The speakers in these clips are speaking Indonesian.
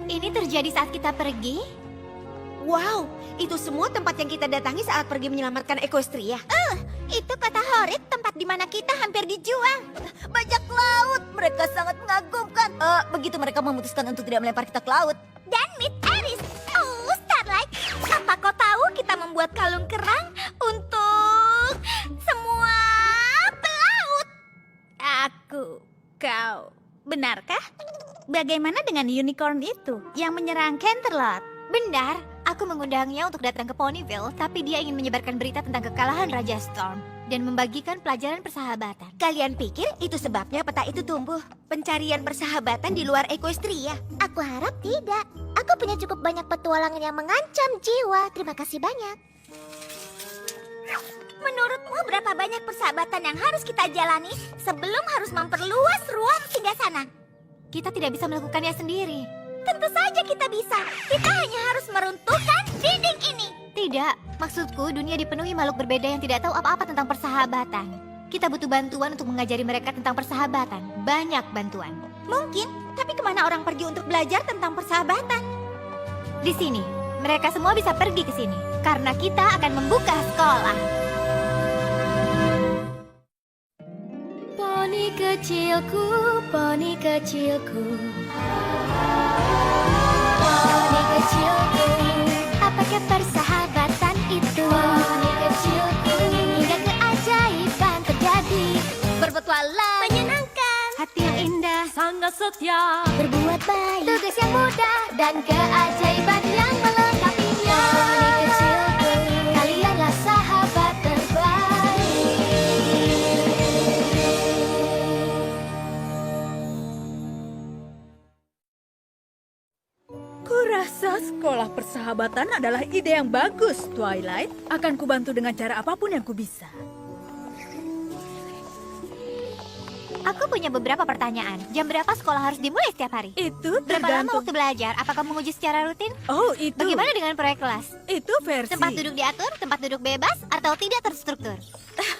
Ini terjadi saat kita pergi? Wow, itu semua tempat yang kita datangi saat pergi menyelamatkan Equestria. Itu kota Horit, tempat di mana kita hampir dijual. Bajak laut, mereka sangat mengagumkan. Begitu mereka memutuskan untuk tidak melempar kita ke laut. Dan Miss Aris. Oh, Starlight. Apa kau tahu kita membuat kalung kerang untuk semua pelaut? Kau. Benarkah? Bagaimana dengan unicorn itu yang menyerang Canterlot? Benar. Aku mengundangnya untuk datang ke Ponyville, tapi dia ingin menyebarkan berita tentang kekalahan Raja Storm dan membagikan pelajaran persahabatan. Kalian pikir itu sebabnya peta itu tumbuh? Pencarian persahabatan di luar Equestria? Aku harap tidak. Aku punya cukup banyak petualangan yang mengancam jiwa. Terima kasih banyak. Menurutmu berapa banyak persahabatan yang harus kita jalani sebelum harus memperluas ruang singgasana? Kita tidak bisa melakukannya sendiri. Tentu saja kita bisa. Kita hanya harus meruntuhkan dinding ini. Tidak, maksudku dunia dipenuhi makhluk berbeda yang tidak tahu apa-apa tentang persahabatan. Kita butuh bantuan untuk mengajari mereka tentang persahabatan. Banyak bantuan. Mungkin, tapi kemana orang pergi untuk belajar tentang persahabatan? Di sini, mereka semua bisa pergi ke sini. Karena kita akan membuka sekolah. Poni kecilku, poni kecilku. Poni kecilku, apakah persahabatan itu? Poni kecilku, hingga keajaiban terjadi. Berpetualang, menyenangkan, hati yang indah, sangat setia, berbuat baik, tugas yang mudah, dan keajaiban yang melengkapinya. Poni kecilku, kalianlah sahabat terbaik. Kurasa sekolah persahabatan adalah ide yang bagus, Twilight. Akan kubantu dengan cara apapun yang kubisa. Aku punya beberapa pertanyaan. Jam berapa sekolah harus dimulai setiap hari? Itu Berapa lama tergantung. waktu belajar? Apakah menguji secara rutin? Oh, itu. Bagaimana dengan proyek kelas? Itu versi. Tempat duduk diatur, tempat duduk bebas, atau tidak terstruktur?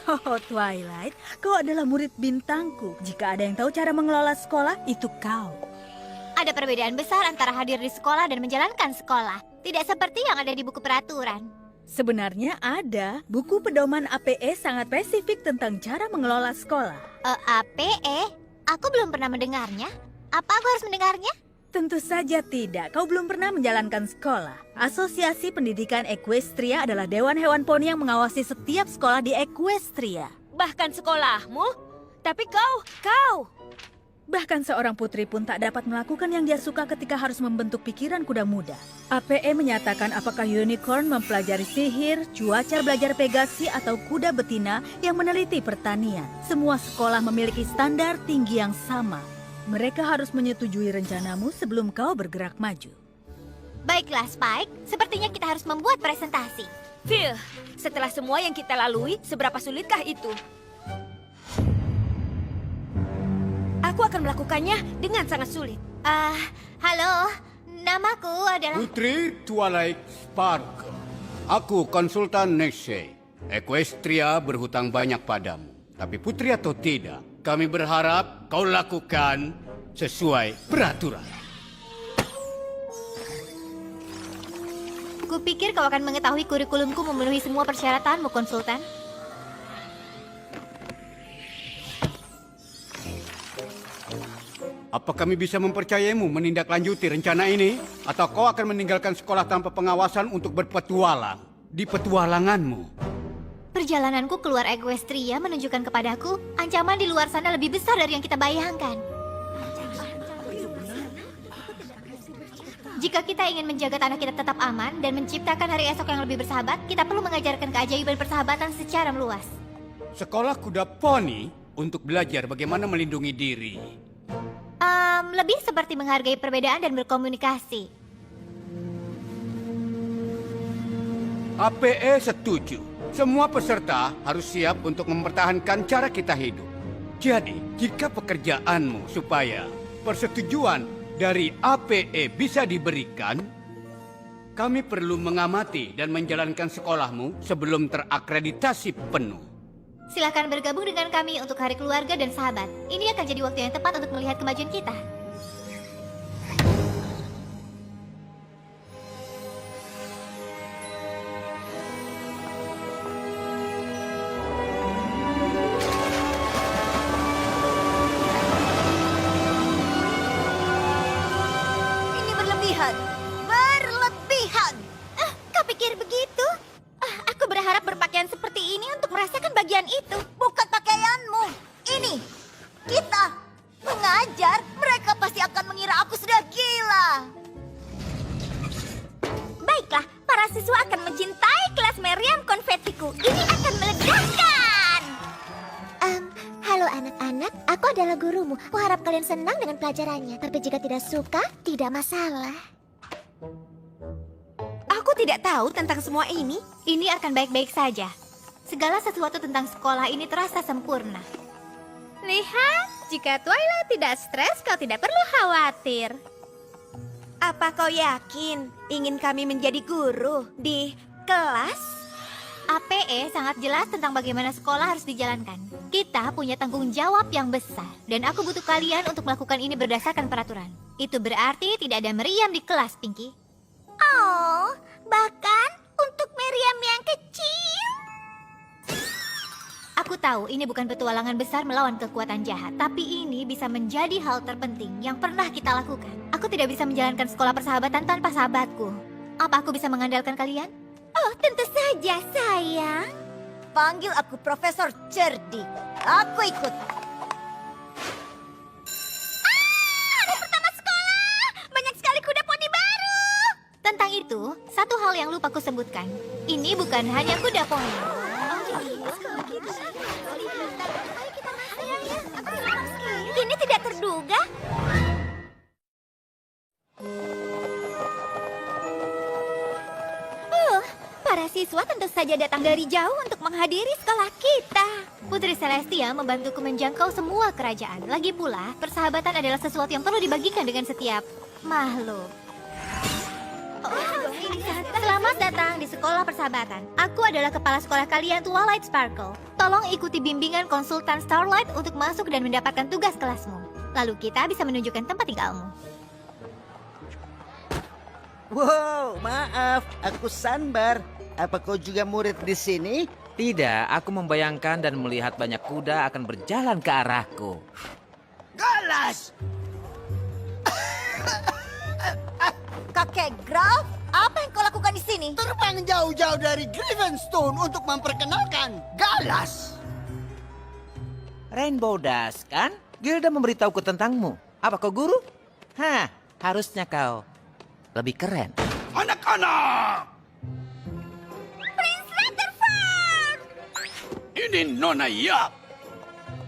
Oh, Twilight, kau adalah murid bintangku. Jika ada yang tahu cara mengelola sekolah, itu kau. Ada perbedaan besar antara hadir di sekolah dan menjalankan sekolah. Tidak seperti yang ada di buku peraturan. Sebenarnya ada. Buku pedoman APE sangat spesifik tentang cara mengelola sekolah. APE? Aku belum pernah mendengarnya. Apa aku harus mendengarnya? Tentu saja tidak. Kau belum pernah menjalankan sekolah. Asosiasi Pendidikan Equestria adalah dewan hewan poni yang mengawasi setiap sekolah di Equestria. Bahkan sekolahmu? Tapi kau... Bahkan seorang putri pun tak dapat melakukan yang dia suka ketika harus membentuk pikiran kuda muda. APE menyatakan apakah unicorn mempelajari sihir, cuaca belajar Pegasi, atau kuda betina yang meneliti pertanian. Semua sekolah memiliki standar tinggi yang sama. Mereka harus menyetujui rencanamu sebelum kau bergerak maju. Baiklah, Spike. Sepertinya kita harus membuat presentasi. Phil, setelah semua yang kita lalui, seberapa sulitkah itu? Aku akan melakukannya dengan sangat sulit. Halo. Namaku adalah... Putri Twilight Sparkle. Aku konsultan Nexey. Equestria berhutang banyak padamu. Tapi putri atau tidak, kami berharap kau lakukan sesuai peraturan. Kupikir kau akan mengetahui kurikulumku memenuhi semua persyaratanmu, konsultan. Apa kami bisa mempercayaimu menindaklanjuti rencana ini? Atau kau akan meninggalkan sekolah tanpa pengawasan untuk berpetualang di petualanganmu? Perjalananku keluar Equestria menunjukkan kepadaku ancaman di luar sana lebih besar dari yang kita bayangkan. Jika kita ingin menjaga tanah kita tetap aman dan menciptakan hari esok yang lebih bersahabat, kita perlu mengajarkan keajaiban persahabatan secara meluas. Sekolah kuda poni untuk belajar bagaimana melindungi diri. Lebih seperti menghargai perbedaan dan berkomunikasi. APE setuju. Semua peserta harus siap untuk mempertahankan cara kita hidup. Jadi, jika pekerjaanmu supaya persetujuan dari APE bisa diberikan, kami perlu mengamati dan menjalankan sekolahmu sebelum terakreditasi penuh. Silakan bergabung dengan kami untuk Hari Keluarga dan Sahabat. Ini akan jadi waktu yang tepat untuk melihat kemajuan kita. berlebihan. Berlebihan. Kau pikir begitu? Aku berharap berpakaian seperti ini untuk merasakan bagian itu. Bukan pakaianmu. Ini. Kita. Mengajar. Mereka pasti akan mengira aku sudah gila. Baiklah, para siswa akan mencintai kelas meriam konfetiku. Ini akan meledakan. Halo anak-anak, aku adalah gurumu. Aku harap kalian senang dengan pelajarannya. Tapi jika tidak suka, tidak masalah. Aku tidak tahu tentang semua ini. Ini akan baik-baik saja. Segala sesuatu tentang sekolah ini terasa sempurna. Lihat, jika Twilight tidak stres, kau tidak perlu khawatir. Apa kau yakin ingin kami menjadi guru di kelas? APE sangat jelas tentang bagaimana sekolah harus dijalankan. Kita punya tanggung jawab yang besar, dan aku butuh kalian untuk melakukan ini berdasarkan peraturan. Itu berarti tidak ada meriam di kelas, Pinky. Oh, bahkan untuk meriam yang kecil. Aku tahu ini bukan petualangan besar melawan kekuatan jahat, tapi ini bisa menjadi hal terpenting yang pernah kita lakukan. Aku tidak bisa menjalankan sekolah persahabatan tanpa sahabatku. Apa aku bisa mengandalkan kalian? Oh, tentu saja, sayang. Panggil aku Profesor Cerdik. Aku ikut. Hari pertama sekolah, banyak sekali kuda poni baru. Tentang itu, satu hal yang lupa ku sebutkan. Ini bukan hanya kuda poni. Ini tidak terduga. Para siswa tentu saja datang dari jauh untuk menghadiri sekolah kita. Putri Celestia membantuku menjangkau semua kerajaan. Lagi pula, persahabatan adalah sesuatu yang perlu dibagikan dengan setiap makhluk. Selamat datang di sekolah persahabatan. Aku adalah kepala sekolah kalian, Twilight Sparkle. Tolong ikuti bimbingan konsultan Starlight untuk masuk dan mendapatkan tugas kelasmu. Lalu kita bisa menunjukkan tempat tinggalmu. Wow, maaf, aku Sanbar. Apa kau juga murid di sini? Tidak, aku membayangkan dan melihat banyak kuda akan berjalan ke arahku. Galas! Kakek Graf, apa yang kau lakukan di sini? Terbang jauh-jauh dari Grivenstone untuk memperkenalkan Galas. Rainbow Dash, kan? Gilda memberitahuku tentangmu. Apa kau guru? Hah, harusnya kau lebih keren. Anak-anak! Ini Nona Yap.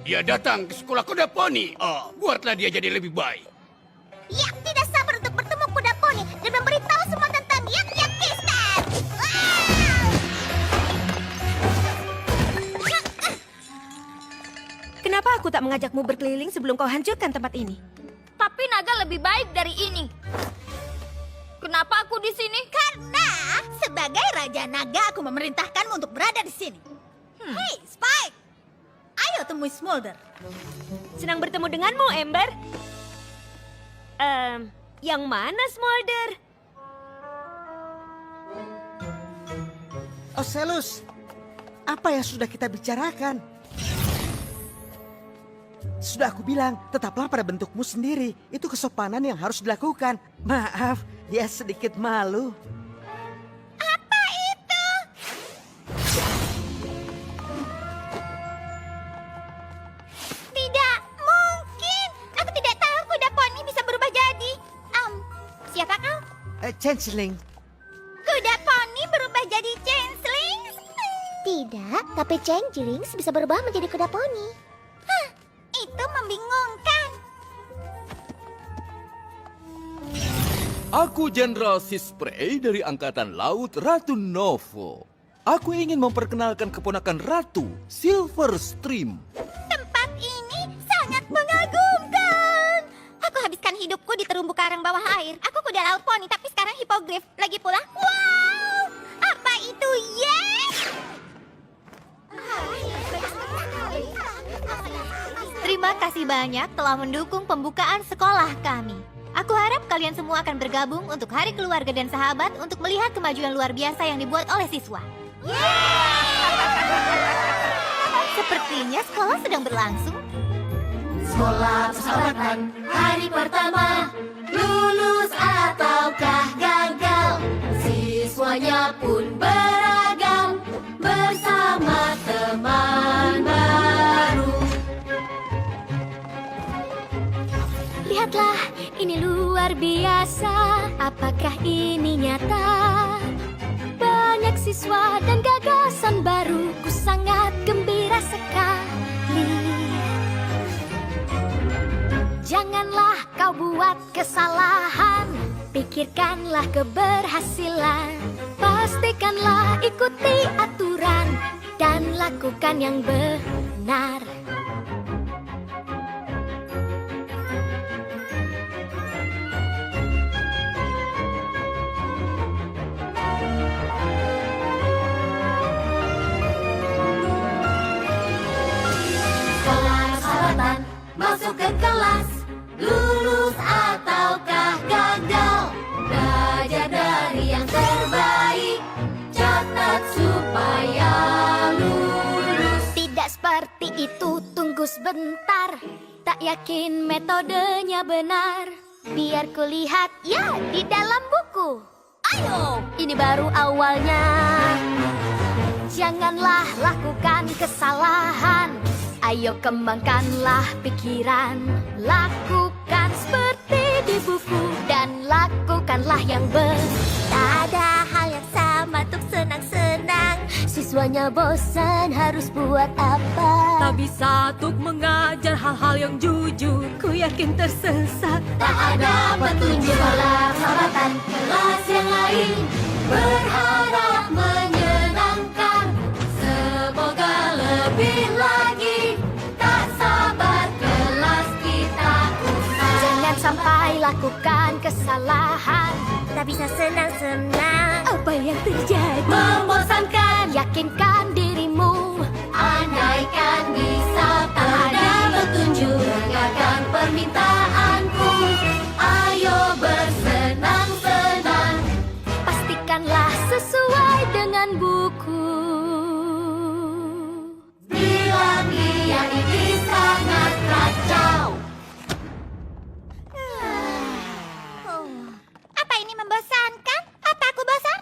Dia datang ke sekolah kuda poni. Buatlah dia jadi lebih baik. Yak tidak sabar untuk bertemu kuda poni dan memberitahu semua tentang Yak Kistan. Kenapa aku tak mengajakmu berkeliling sebelum kau hancurkan tempat ini? Tapi naga lebih baik dari ini. Kenapa aku di sini? Karena sebagai Raja Naga aku memerintahkanmu untuk berada di sini. Hey, Spike! Ayo temui Smolder. Senang bertemu denganmu, Ember. Yang mana Smolder? Ocelus, apa yang sudah kita bicarakan? Sudah aku bilang, tetaplah pada bentukmu sendiri. Itu kesopanan yang harus dilakukan. Maaf, dia sedikit malu. Tidak mungkin. Aku tidak tahu kuda poni bisa berubah jadi. Siapa kau? Changeling. Kuda poni berubah jadi changeling? Tidak, tapi changelings bisa berubah menjadi kuda poni. Itu membingungkan. Aku Jenderal Sispray dari Angkatan Laut Ratu Novo. Aku ingin memperkenalkan keponakan Ratu, Silverstream. Tempat ini sangat mengagumkan. Aku habiskan hidupku di terumbu karang bawah air. Aku kuda laut poni, tapi sekarang hipogrif. Lagi pula, wow! Apa itu, yes? Terima kasih banyak telah mendukung pembukaan sekolah kami. Aku harap kalian semua akan bergabung untuk Hari Keluarga dan Sahabat untuk melihat kemajuan luar biasa yang dibuat oleh siswa. Sepertinya sekolah sedang berlangsung. Sekolah persahabatan hari pertama, lulus ataukah pun beragam bersama teman baru. Lihatlah, ini luar biasa. Apakah ini nyata? Banyak siswa dan gagasan baru. Ku sangat gembira sekali. Janganlah kau buat kesalahan. Pikirkanlah keberhasilan. Pastikanlah ikuti aturan dan lakukan yang benar. Persahabatan, masuk ke kelas, lulus ataukah gagal. Belajar dari yang terbaik, catat supaya lulus. Tidak seperti itu, tunggu sebentar. Tak yakin metodenya benar. Biar kulihat ya di dalam buku. Ayo, ini baru awalnya. Janganlah lakukan kesalahan. Ayo kembangkanlah pikiran. Lakukan seperti di buku dan lakukanlah yang benar. Tak ada hal yang sama untuk senang-senang. Siswanya bosan harus buat apa? Tak bisa untuk mengajar hal-hal yang jujur. Ku yakin tersesat. Tak ada petunjuk dalam persahabatan. Kelas yang lain berharap menyenangkan. Semoga lebih lagi. Tak sabar kelas kita usai. Jangan sampai lakukan kesalahan. Tak bisa senang-senang. Apa yang terjadi? Membosankan. Yakinkan dirimu. Andaikan bisa tak ada petunjuk. Dengarkan permintaanku. Ayo bersenang-senang. Pastikanlah sesuai dengan buku. Bilang dia ini sangat kacau. Apa ini membosankan? Apa aku bosan?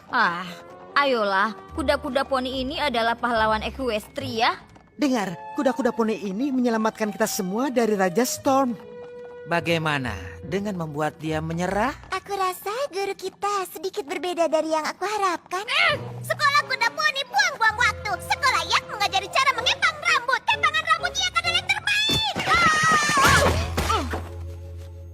Ayolah, kuda-kuda poni ini adalah pahlawan Equestria. Dengar, kuda-kuda poni ini menyelamatkan kita semua dari Raja Storm. Bagaimana dengan membuat dia menyerah? Aku rasa guru kita sedikit berbeda dari yang aku harapkan. Sekolah kuda poni buang-buang waktu. Sekolah yang mengajari cara mengepang rambut. Kepangan rambutnya akan ada yang terbaik.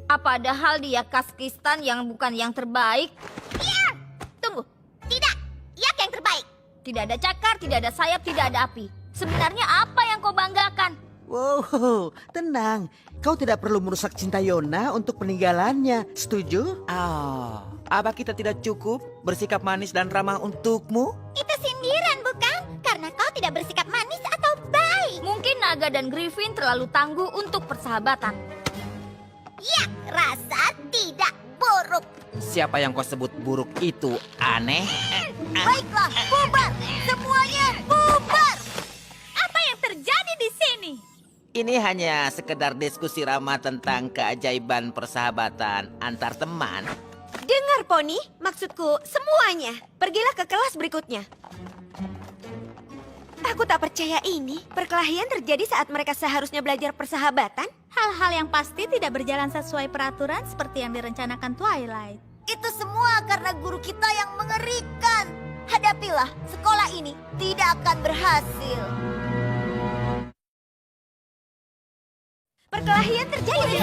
Apa ada hal dia Kaskistan yang bukan yang terbaik? Iya. Tunggu. Tidak. Yak yang terbaik. Tidak ada cakar, tidak ada sayap, tidak ada api. Sebenarnya apa yang kau banggakan? Wow, tenang. Kau tidak perlu merusak cinta Yona untuk peninggalannya. Setuju? Oh, apa kita tidak cukup bersikap manis dan ramah untukmu? Itu sindiran bukan? Karena kau tidak bersikap manis atau baik. Mungkin Naga dan Griffin terlalu tangguh untuk persahabatan. Yak rasa tidak buruk. Siapa yang kau sebut buruk itu aneh? Baiklah, bubar. Semuanya bubar. Apa yang terjadi di sini? Ini hanya sekedar diskusi ramah tentang keajaiban persahabatan antar teman. Dengar, Poni. Maksudku, semuanya. Pergilah ke kelas berikutnya. Aku tak percaya ini. Perkelahian terjadi saat mereka seharusnya belajar persahabatan. Hal-hal yang pasti tidak berjalan sesuai peraturan seperti yang direncanakan Twilight. Itu semua karena guru kita yang mengerikan. Hadapilah, sekolah ini tidak akan berhasil. Perkelahian terjadi.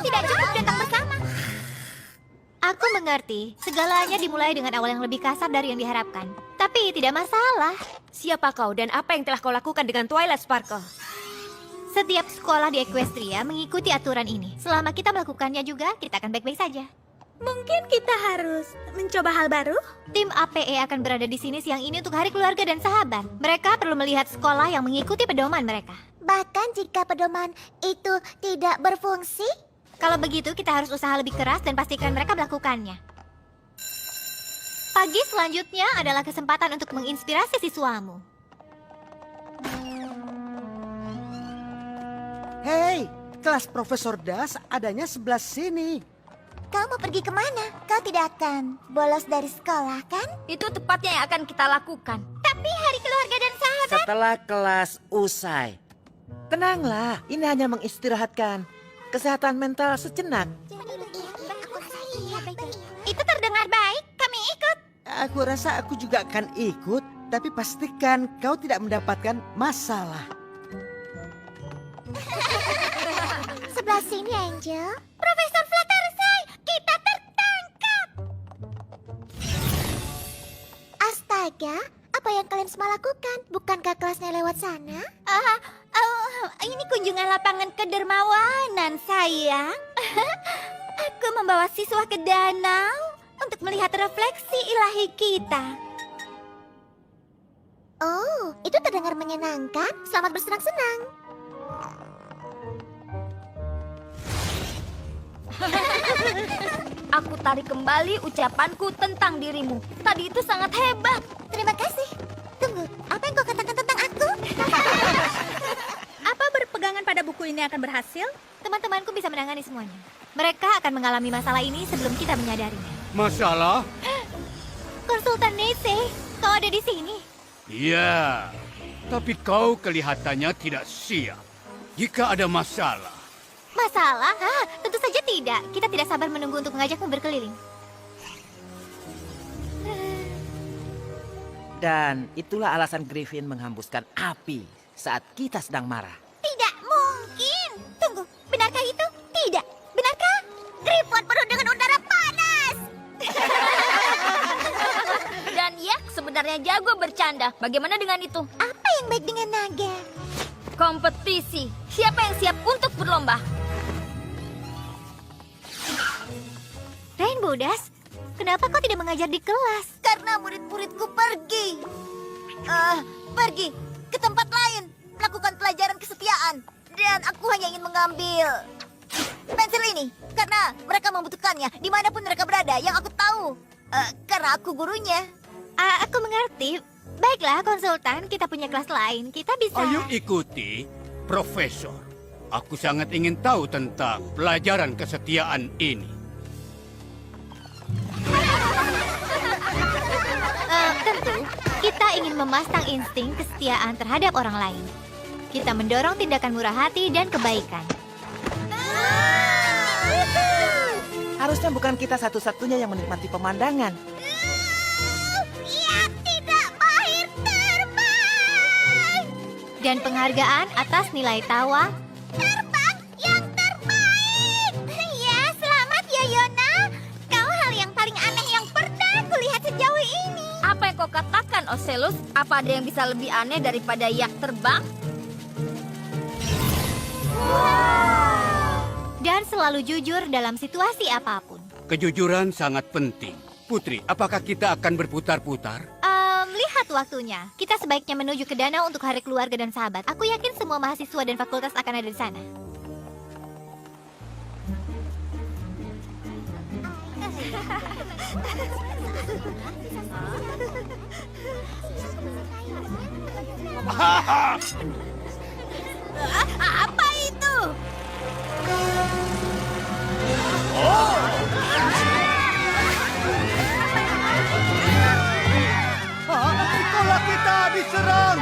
Tidak cukup datang bersama. Aku mengerti, segalanya dimulai dengan awal yang lebih kasar dari yang diharapkan. Tapi tidak masalah. Siapa kau dan apa yang telah kau lakukan dengan Twilight Sparkle? Setiap sekolah di Equestria mengikuti aturan ini. Selama kita melakukannya juga, kita akan baik-baik saja. Mungkin kita harus mencoba hal baru? Tim APE akan berada di sini siang ini untuk Hari Keluarga dan Sahabat. Mereka perlu melihat sekolah yang mengikuti pedoman mereka. Bahkan jika pedoman itu tidak berfungsi? Kalau begitu, kita harus usaha lebih keras dan pastikan mereka melakukannya. Pagi selanjutnya adalah kesempatan untuk menginspirasi siswamu. Hei, kelas Profesor Das adanya sebelah sini. Kau mau pergi kemana? Kau tidak akan bolos dari sekolah, kan? Itu tepatnya yang akan kita lakukan. Tapi hari keluarga dan sahabat. Setelah kelas usai. Tenanglah, ini hanya mengistirahatkan kesehatan mental sejenak. Itu terdengar baik. Kami ikut. Aku rasa aku juga akan ikut, tapi pastikan kau tidak mendapatkan masalah. Sebelah sini, Angel. Profesor Fluttershy, kita tertangkap. Astaga, apa yang kalian semua lakukan? Bukankah kelasnya lewat sana? Ini kunjungan lapangan kedermawanan, sayang. Aku membawa siswa ke danau untuk melihat refleksi ilahi kita. Oh, itu terdengar menyenangkan. Selamat bersenang-senang. Aku tarik kembali ucapanku tentang dirimu. Tadi itu sangat hebat. Terima kasih. Tunggu, apa yang kau katakan tentang aku? Apa berpegangan pada buku ini akan berhasil? Teman-temanku bisa menangani semuanya. Mereka akan mengalami masalah ini sebelum kita menyadarinya. Masalah? Konsultan Nese, kau ada di sini. Ya, tapi kau kelihatannya tidak siap. Jika ada masalah, Masalah? Tentu saja tidak. Kita tidak sabar menunggu untuk mengajakmu berkeliling. Dan itulah alasan Griffin menghembuskan api saat kita sedang marah. Tidak mungkin. Tunggu, benarkah itu? Tidak. Benarkah? Griffon penuh dengan udara panas. Dan Yak sebenarnya jago bercanda. Bagaimana dengan itu? Apa yang baik dengan naga? Kompetisi. Siapa yang siap untuk berlomba? Rainbow Dash, kenapa kau tidak mengajar di kelas? Karena murid-muridku pergi. Pergi ke tempat lain, melakukan pelajaran kesetiaan. Dan aku hanya ingin mengambil pensil ini karena mereka membutuhkannya dimanapun mereka berada. Yang aku tahu, karena aku gurunya. Aku mengerti. Baiklah, konsultan, kita punya kelas lain. Kita bisa... ayo ikuti, Profesor. Aku sangat ingin tahu tentang pelajaran kesetiaan ini. Tentu, kita ingin memasang insting kesetiaan terhadap orang lain. Kita mendorong tindakan murah hati dan kebaikan. Harusnya bukan kita satu-satunya yang menikmati pemandangan. Ia tidak mahir terbang. Dan penghargaan atas nilai tawa. Terbang yang terbaik. Ya, selamat ya Yona. Kau hal yang paling aneh yang pernah kulihat sejauh ini. Apa yang kau katakan, Ocelus? Apa ada yang bisa lebih aneh daripada yak terbang? Dan selalu jujur dalam situasi apapun. Kejujuran sangat penting. Putri, apakah kita akan berputar-putar? Lihat waktunya. Kita sebaiknya menuju ke danau untuk hari keluarga dan sahabat. Aku yakin semua mahasiswa dan fakultas akan ada di sana. Apa itu? Sekolah kita diserang!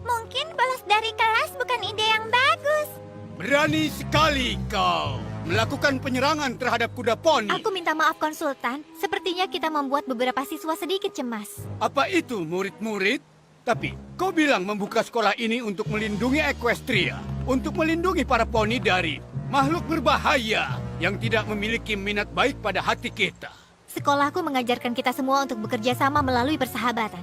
Mungkin bolos dari kelas bukan ide yang bagus. Berani sekali kau melakukan penyerangan terhadap kuda poni. Aku minta maaf, konsultan. Sepertinya kita membuat beberapa siswa sedikit cemas. Apa itu murid-murid? Tapi kau bilang membuka sekolah ini untuk melindungi Equestria, untuk melindungi para poni dari makhluk berbahaya yang tidak memiliki minat baik pada hati kita. Sekolahku mengajarkan kita semua untuk bekerja sama melalui persahabatan.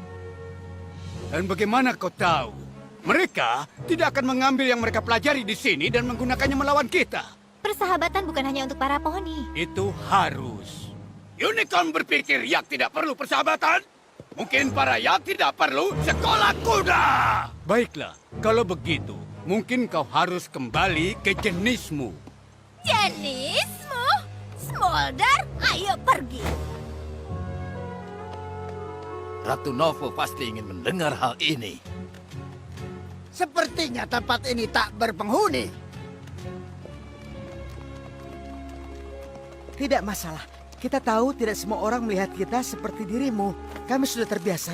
Dan bagaimana kau tahu? Mereka tidak akan mengambil yang mereka pelajari di sini dan menggunakannya melawan kita. Persahabatan bukan hanya untuk para poni. Itu harus. Unicorn berpikir Yak tidak perlu persahabatan? Mungkin para Yak tidak perlu sekolah kuda. Baiklah, kalau begitu, mungkin kau harus kembali ke jenismu. Jenismu? Smolder, ayo pergi. Ratu Novo pasti ingin mendengar hal ini. Sepertinya tempat ini tak berpenghuni. Tidak masalah. Kita tahu tidak semua orang melihat kita seperti dirimu. Kami sudah terbiasa.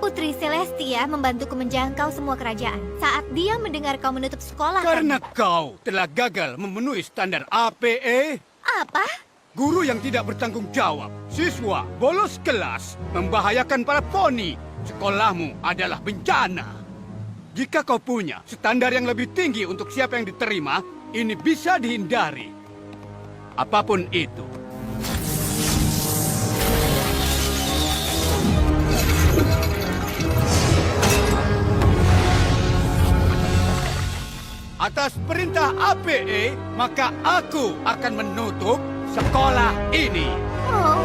Putri Celestia membantuku menjangkau semua kerajaan saat dia mendengar kau menutup sekolah. Karena kau telah gagal memenuhi standar APE, Apa? guru yang tidak bertanggung jawab, siswa bolos kelas, membahayakan para poni. Sekolahmu adalah bencana. Jika kau punya standar yang lebih tinggi untuk siapa yang diterima, ini bisa dihindari. Apapun itu. Atas perintah APE, maka aku akan menutup sekolah ini. Oh,